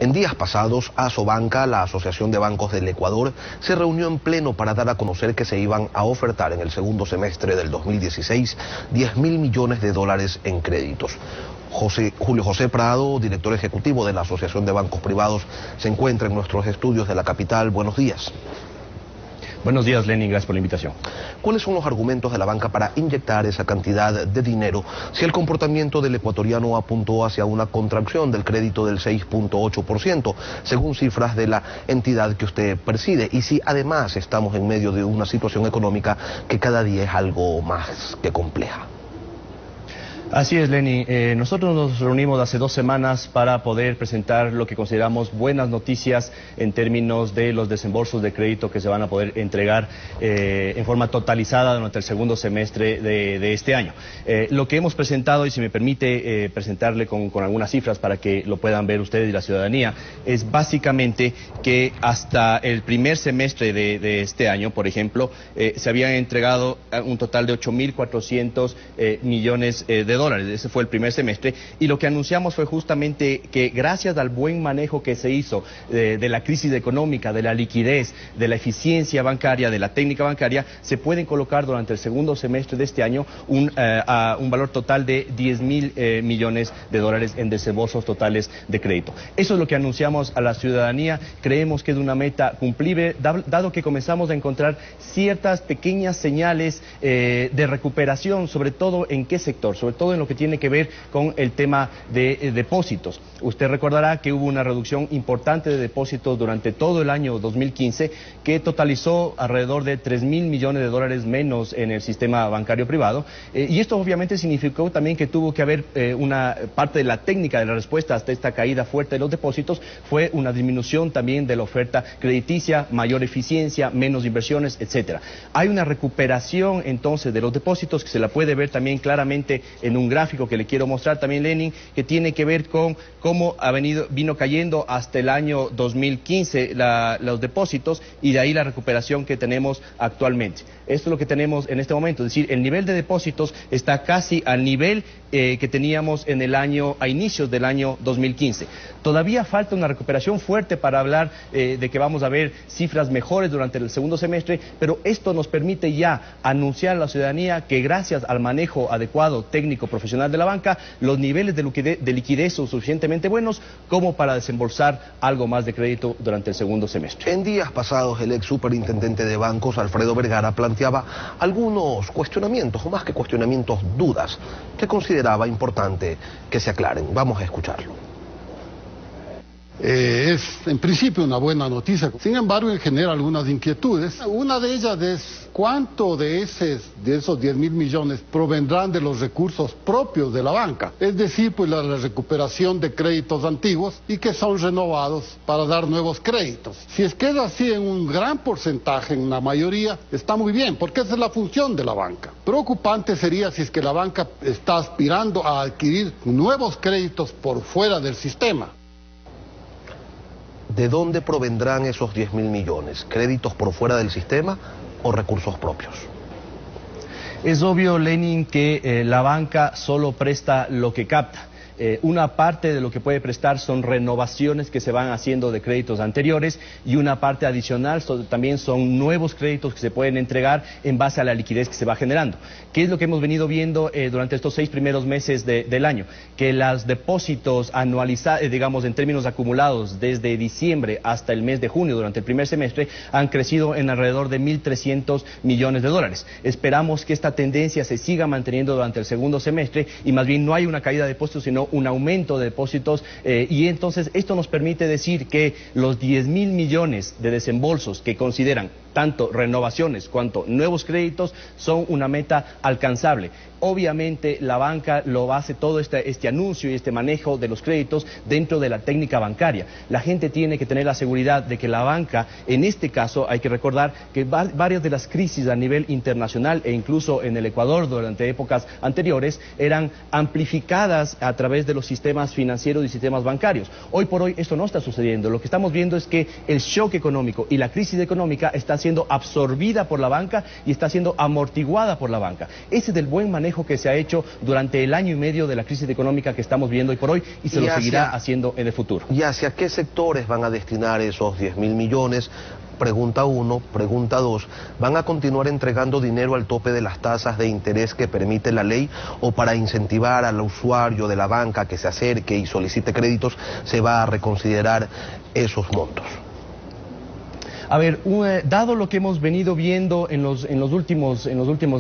En días pasados, Asobanca, la Asociación de Bancos del Ecuador, se reunió en pleno para dar a conocer que se iban a ofertar en el segundo semestre del 2016 $10.000 millones en créditos. Julio José Prado, director ejecutivo de la Asociación de Bancos Privados, se encuentra en nuestros estudios de la capital. Buenos días. Buenos días, Lenin, gracias por la invitación. ¿Cuáles son los argumentos de la banca para inyectar esa cantidad de dinero si el comportamiento del ecuatoriano apuntó hacia una contracción del crédito del 6.8%, según cifras de la entidad que usted preside? Y si además estamos en medio de una situación económica que cada día es algo más que compleja. Así es, Lenny. Nosotros nos reunimos hace 2 semanas para poder presentar lo que consideramos buenas noticias en términos de los desembolsos de crédito que se van a poder entregar en forma totalizada durante el segundo semestre de este año. Lo que hemos presentado, y si me permite presentarle con algunas cifras para que lo puedan ver ustedes y la ciudadanía, es básicamente que hasta el primer semestre de este año, por ejemplo, se habían entregado un total de 8.400 millones de dólares. Ese fue el primer semestre, y lo que anunciamos fue justamente que gracias al buen manejo que se hizo de la crisis económica, de la liquidez, de la eficiencia bancaria, de la técnica bancaria, se pueden colocar durante el segundo semestre de este año un valor total de $10.000 millones en desembolsos totales de crédito. Eso es lo que anunciamos a la ciudadanía. Creemos que es una meta cumplible, dado que comenzamos a encontrar ciertas pequeñas señales de recuperación, sobre todo en qué sector, sobre todo en lo que tiene que ver con el tema de depósitos. Usted recordará que hubo una reducción importante de depósitos durante todo el año 2015 que totalizó alrededor de $3.000 millones menos en el sistema bancario privado, y esto obviamente significó también que tuvo que haber una parte de la técnica de la respuesta hasta esta caída fuerte de los depósitos, fue una disminución también de la oferta crediticia, mayor eficiencia, menos inversiones, etcétera. Hay una recuperación entonces de los depósitos que se la puede ver también claramente en un gráfico que le quiero mostrar también, Lenin, que tiene que ver con cómo vino cayendo hasta el año 2015 los depósitos, y de ahí la recuperación que tenemos actualmente. Esto es lo que tenemos en este momento, es decir, el nivel de depósitos está casi al nivel que teníamos a inicios del año 2015. Todavía falta una recuperación fuerte para hablar de que vamos a ver cifras mejores durante el segundo semestre, pero esto nos permite ya anunciar a la ciudadanía que gracias al manejo adecuado técnico profesional de la banca, los niveles de liquidez son suficientemente buenos como para desembolsar algo más de crédito durante el segundo semestre. En días pasados, el ex superintendente de bancos, Alfredo Vergara, planteaba algunos cuestionamientos, o más que cuestionamientos, dudas, que consideraba importante que se aclaren. Vamos a escucharlo. Es en principio una buena noticia, sin embargo genera algunas inquietudes. Una de ellas es cuánto de esos $10.000 millones provendrán de los recursos propios de la banca, es decir, pues la recuperación de créditos antiguos y que son renovados para dar nuevos créditos. Si es que es así en un gran porcentaje, en la mayoría, está muy bien, porque esa es la función de la banca. Preocupante sería si es que la banca está aspirando a adquirir nuevos créditos por fuera del sistema. ¿De dónde provendrán esos $10.000 millones? ¿Créditos por fuera del sistema o recursos propios? Es obvio, Lenin, que la banca solo presta lo que capta. Una parte de lo que puede prestar son renovaciones que se van haciendo de créditos anteriores, y una parte adicional también son nuevos créditos que se pueden entregar en base a la liquidez que se va generando. ¿Qué es lo que hemos venido viendo durante estos 6 primeros meses del año? Que los depósitos anualizados, digamos en términos acumulados, desde diciembre hasta el mes de junio, durante el primer semestre, han crecido en alrededor de $1.300 millones. Esperamos que esta tendencia se siga manteniendo durante el segundo semestre, y más bien no hay una caída de depósitos, sino un aumento de depósitos, y entonces esto nos permite decir que los $10.000 millones de desembolsos que consideran tanto renovaciones cuanto nuevos créditos son una meta alcanzable. Obviamente la banca lo hace todo este anuncio y este manejo de los créditos dentro de la técnica bancaria. La gente tiene que tener la seguridad de que la banca, en este caso hay que recordar que varias de las crisis a nivel internacional e incluso en el Ecuador durante épocas anteriores eran amplificadas a través de los sistemas financieros y sistemas bancarios. Hoy por hoy esto no está sucediendo. Lo que estamos viendo es que el shock económico y la crisis económica está siendo absorbida por la banca y está siendo amortiguada por la banca. Ese es el buen manejo que se ha hecho durante el año y medio de la crisis económica que estamos viviendo hoy por hoy y se lo seguirá haciendo en el futuro. ¿Y hacia qué sectores van a destinar esos 10.000 millones? Pregunta 1, pregunta 2, ¿van a continuar entregando dinero al tope de las tasas de interés que permite la ley o para incentivar al usuario de la banca que se acerque y solicite créditos se va a reconsiderar esos montos? A ver, dado lo que hemos venido viendo en los últimos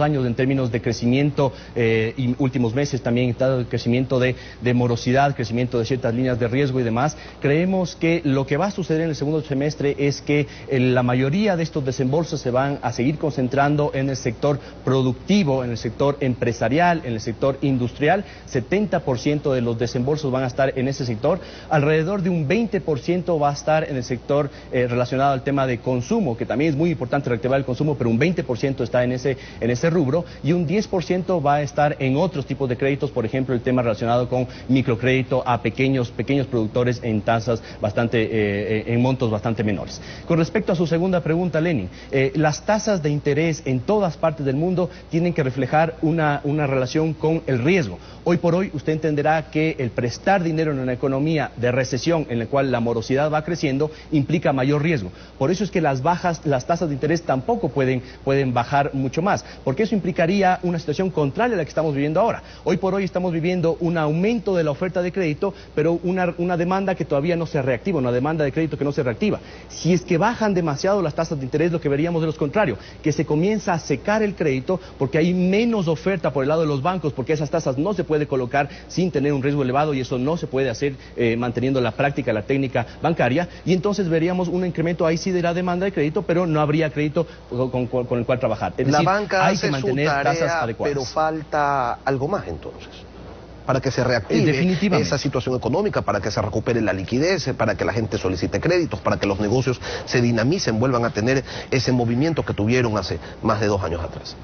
años en términos de crecimiento y últimos meses también, dado el crecimiento de morosidad, crecimiento de ciertas líneas de riesgo y demás, creemos que lo que va a suceder en el segundo semestre es que la mayoría de estos desembolsos se van a seguir concentrando en el sector productivo, en el sector empresarial, en el sector industrial. 70% de los desembolsos van a estar en ese sector, alrededor de un 20% va a estar en el sector relacionado al tema de consumo, que también es muy importante reactivar el consumo, pero un 20% está en ese rubro y un 10% va a estar en otros tipos de créditos, por ejemplo, el tema relacionado con microcrédito a pequeños productores en tasas en montos bastante menores. Con respecto a su segunda pregunta, Lenin, las tasas de interés en todas partes del mundo tienen que reflejar una relación con el riesgo. Hoy por hoy usted entenderá que el prestar dinero en una economía de recesión en la cual la morosidad va creciendo implica mayor riesgo. Por eso es que las tasas de interés tampoco pueden bajar mucho más, porque eso implicaría una situación contraria a la que estamos viviendo ahora. Hoy por hoy estamos viviendo un aumento de la oferta de crédito, pero una demanda que todavía no se reactiva, una demanda de crédito que no se reactiva. Si es que bajan demasiado las tasas de interés, lo que veríamos es lo contrario, que se comienza a secar el crédito porque hay menos oferta por el lado de los bancos, porque esas tasas no se puede colocar sin tener un riesgo elevado y eso no se puede hacer manteniendo la práctica, la técnica bancaria, y entonces veríamos un incremento ahí sí de la demanda de crédito, pero no habría crédito con el cual trabajar. Es decir, la banca hay hace que mantener su tarea, tasas adecuadas. pero falta algo más entonces, para que se reactive esa situación económica, para que se recupere la liquidez, para que la gente solicite créditos, para que los negocios se dinamicen, vuelvan a tener ese movimiento que tuvieron hace más de 2 años atrás.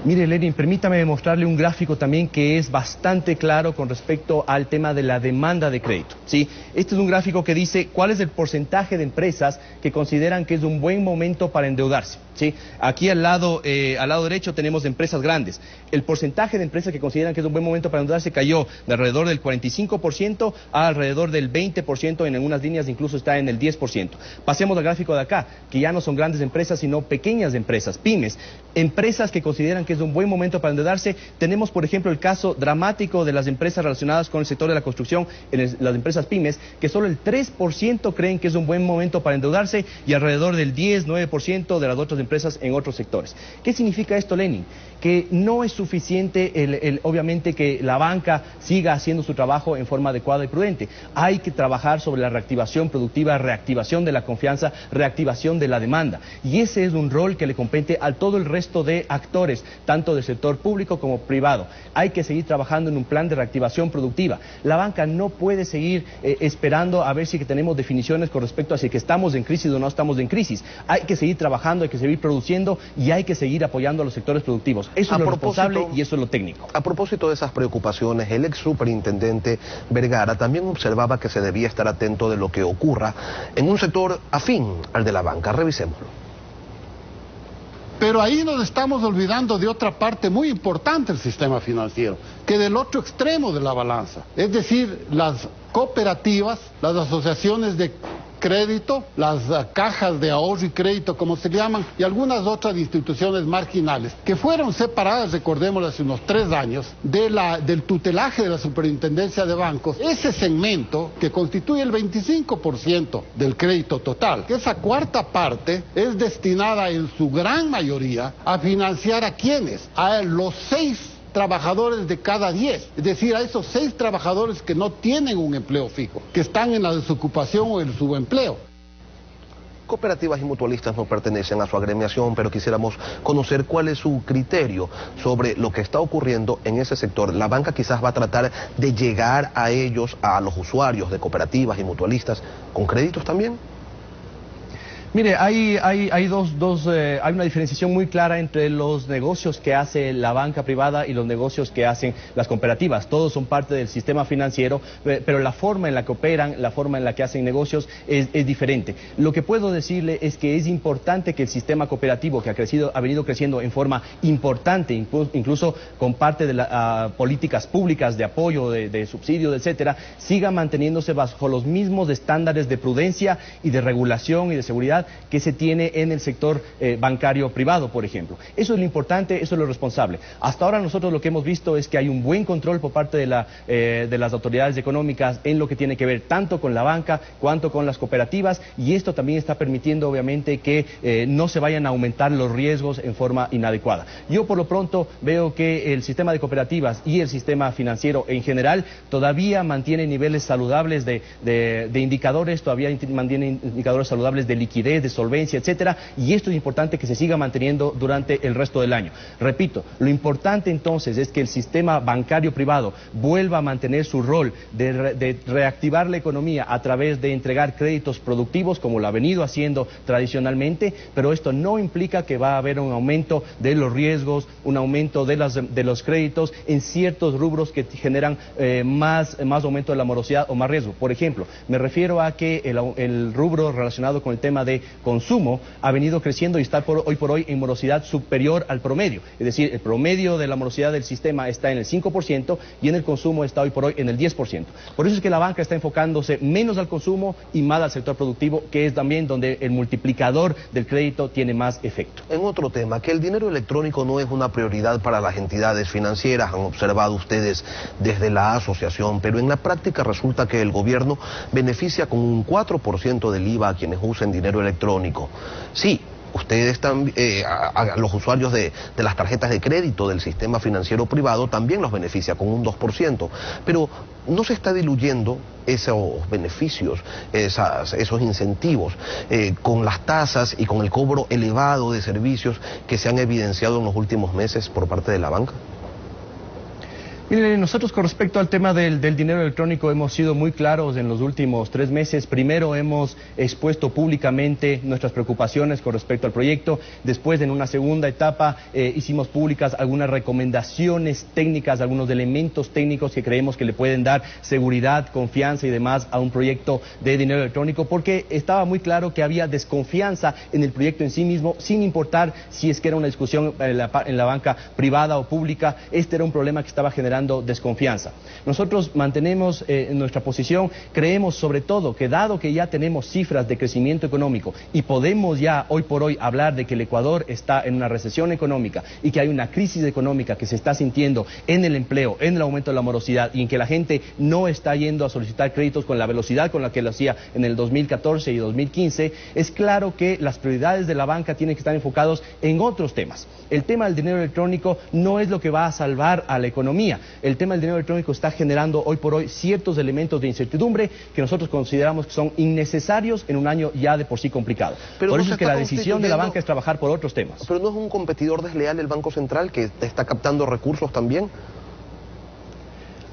Mire, Lenin, permítame mostrarle un gráfico también que es bastante claro con respecto al tema de la demanda de crédito, ¿sí? Este es un gráfico que dice cuál es el porcentaje de empresas que consideran que es un buen momento para endeudarse, ¿sí? Aquí al lado derecho tenemos empresas grandes. El porcentaje de empresas que consideran que es un buen momento para endeudarse cayó de alrededor del 45% a alrededor del 20%, en algunas líneas incluso está en el 10%. Pasemos al gráfico de acá, que ya no son grandes empresas, sino pequeñas empresas, pymes, empresas que consideran que es un buen momento para endeudarse. Tenemos, por ejemplo, el caso dramático de las empresas relacionadas con el sector de la construcción, las empresas pymes, que solo el 3% creen que es un buen momento para endeudarse y alrededor del 10-9% de las otras empresas en otros sectores. ¿Qué significa esto, Lenin? Que no es suficiente obviamente que la banca siga haciendo su trabajo en forma adecuada y prudente. Hay que trabajar sobre la reactivación productiva, reactivación de la confianza, reactivación de la demanda. Y ese es un rol que le compete a todo el resto de actores, tanto del sector público como privado. Hay que seguir trabajando en un plan de reactivación productiva. La banca no puede seguir esperando a ver si tenemos definiciones con respecto a si que estamos en crisis o no estamos en crisis. Hay que seguir trabajando, hay que seguir produciendo y hay que seguir apoyando a los sectores productivos. Eso es lo responsable y eso es lo técnico. A propósito de esas preocupaciones, el ex superintendente Vergara también observaba que se debía estar atento de lo que ocurra en un sector afín al de la banca. Revisémoslo. Pero ahí nos estamos olvidando de otra parte muy importante del sistema financiero, que del otro extremo de la balanza, es decir, las cooperativas, las asociaciones de crédito, las cajas de ahorro y crédito, como se llaman, y algunas otras instituciones marginales, que fueron separadas, recordémoslo, hace unos 3 años, del tutelaje de la Superintendencia de Bancos. Ese segmento, que constituye el 25% del crédito total, que esa cuarta parte es destinada en su gran mayoría a financiar ¿a quiénes? A los 6 trabajadores de cada 10, es decir, a esos 6 trabajadores que no tienen un empleo fijo, que están en la desocupación o el subempleo. Cooperativas y mutualistas no pertenecen a su agremiación, pero quisiéramos conocer cuál es su criterio sobre lo que está ocurriendo en ese sector. La banca quizás va a tratar de llegar a ellos, a los usuarios de cooperativas y mutualistas, con créditos también. Mire, hay una diferenciación muy clara entre los negocios que hace la banca privada y los negocios que hacen las cooperativas. Todos son parte del sistema financiero, pero la forma en la que operan, la forma en la que hacen negocios es diferente. Lo que puedo decirle es que es importante que el sistema cooperativo, que ha venido creciendo en forma importante, incluso con parte de las políticas públicas de apoyo, de subsidio, etcétera, siga manteniéndose bajo los mismos estándares de prudencia y de regulación y de seguridad que se tiene en el sector bancario privado, por ejemplo. Eso es lo importante, eso es lo responsable. Hasta ahora nosotros lo que hemos visto es que hay un buen control por parte de las autoridades económicas en lo que tiene que ver tanto con la banca cuanto con las cooperativas, y esto también está permitiendo obviamente que no se vayan a aumentar los riesgos en forma inadecuada. Yo por lo pronto veo que el sistema de cooperativas y el sistema financiero en general todavía mantiene niveles saludables de indicadores, todavía mantiene indicadores saludables de liquidez, de solvencia, etcétera, y esto es importante que se siga manteniendo durante el resto del año. Repito, lo importante entonces es que el sistema bancario privado vuelva a mantener su rol de reactivar la economía a través de entregar créditos productivos como lo ha venido haciendo tradicionalmente, pero esto no implica que va a haber un aumento de los riesgos, un aumento de los créditos en ciertos rubros que generan más aumento de la morosidad o más riesgo. Por ejemplo, me refiero a que el rubro relacionado con el tema de consumo ha venido creciendo y está hoy por hoy en morosidad superior al promedio. Es decir, el promedio de la morosidad del sistema está en el 5% y en el consumo está hoy por hoy en el 10%. Por eso es que la banca está enfocándose menos al consumo y más al sector productivo, que es también donde el multiplicador del crédito tiene más efecto. En otro tema, que el dinero electrónico no es una prioridad para las entidades financieras, han observado ustedes desde la asociación, pero en la práctica resulta que el gobierno beneficia con un 4% del IVA a quienes usen dinero electrónico. Sí, ustedes también, a los usuarios de las tarjetas de crédito del sistema financiero privado también los beneficia con un 2%, pero no se está diluyendo esos beneficios, esos incentivos, con las tasas y con el cobro elevado de servicios que se han evidenciado en los últimos meses por parte de la banca. Mire, nosotros con respecto al tema del dinero electrónico hemos sido muy claros en los últimos 3 meses. Primero hemos expuesto públicamente nuestras preocupaciones con respecto al proyecto. Después, en una segunda etapa, hicimos públicas algunas recomendaciones técnicas, algunos elementos técnicos que creemos que le pueden dar seguridad, confianza y demás a un proyecto de dinero electrónico, porque estaba muy claro que había desconfianza en el proyecto en sí mismo, sin importar si es que era una discusión en la banca privada o pública. Este era un problema que estaba generando desconfianza. Nosotros mantenemos nuestra posición, creemos sobre todo que dado que ya tenemos cifras de crecimiento económico y podemos ya hoy por hoy hablar de que el Ecuador está en una recesión económica y que hay una crisis económica que se está sintiendo en el empleo, en el aumento de la morosidad y en que la gente no está yendo a solicitar créditos con la velocidad con la que lo hacía en el 2014 y 2015, es claro que las prioridades de la banca tienen que estar enfocados en otros temas. El tema del dinero electrónico no es lo que va a salvar a la economía. El tema del dinero electrónico está generando hoy por hoy ciertos elementos de incertidumbre que nosotros consideramos que son innecesarios en un año ya de por sí complicado. Pero por no eso es que la decisión de la banca es trabajar por otros temas. Pero ¿no es un competidor desleal el Banco Central que está captando recursos también?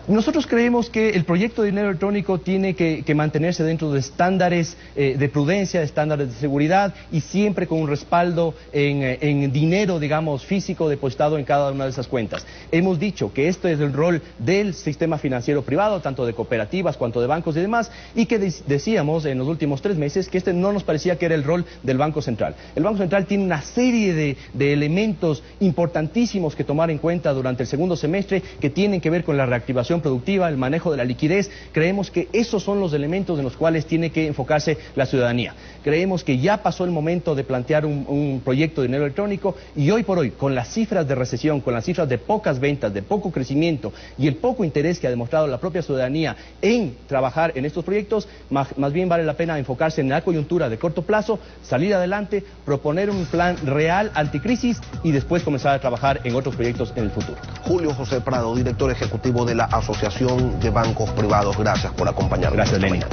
Nosotros creemos que el proyecto de dinero electrónico tiene que mantenerse dentro de estándares de prudencia, de estándares de seguridad y siempre con un respaldo en dinero, digamos, físico depositado en cada una de esas cuentas. Hemos dicho que este es el rol del sistema financiero privado, tanto de cooperativas cuanto de bancos y demás, y que decíamos en los últimos 3 meses que este no nos parecía que era el rol del Banco Central. El Banco Central tiene una serie de elementos importantísimos que tomar en cuenta durante el segundo semestre que tienen que ver con la reactivación productiva, el manejo de la liquidez. Creemos que esos son los elementos en los cuales tiene que enfocarse la ciudadanía. Creemos que ya pasó el momento de plantear un proyecto de dinero electrónico y hoy por hoy, con las cifras de recesión, con las cifras de pocas ventas, de poco crecimiento y el poco interés que ha demostrado la propia ciudadanía en trabajar en estos proyectos, más bien vale la pena enfocarse en la coyuntura de corto plazo, salir adelante, proponer un plan real anticrisis y después comenzar a trabajar en otros proyectos en el futuro. Julio José Prado, director ejecutivo de la Asociación de Bancos Privados, gracias por acompañarnos. Gracias, Lenin.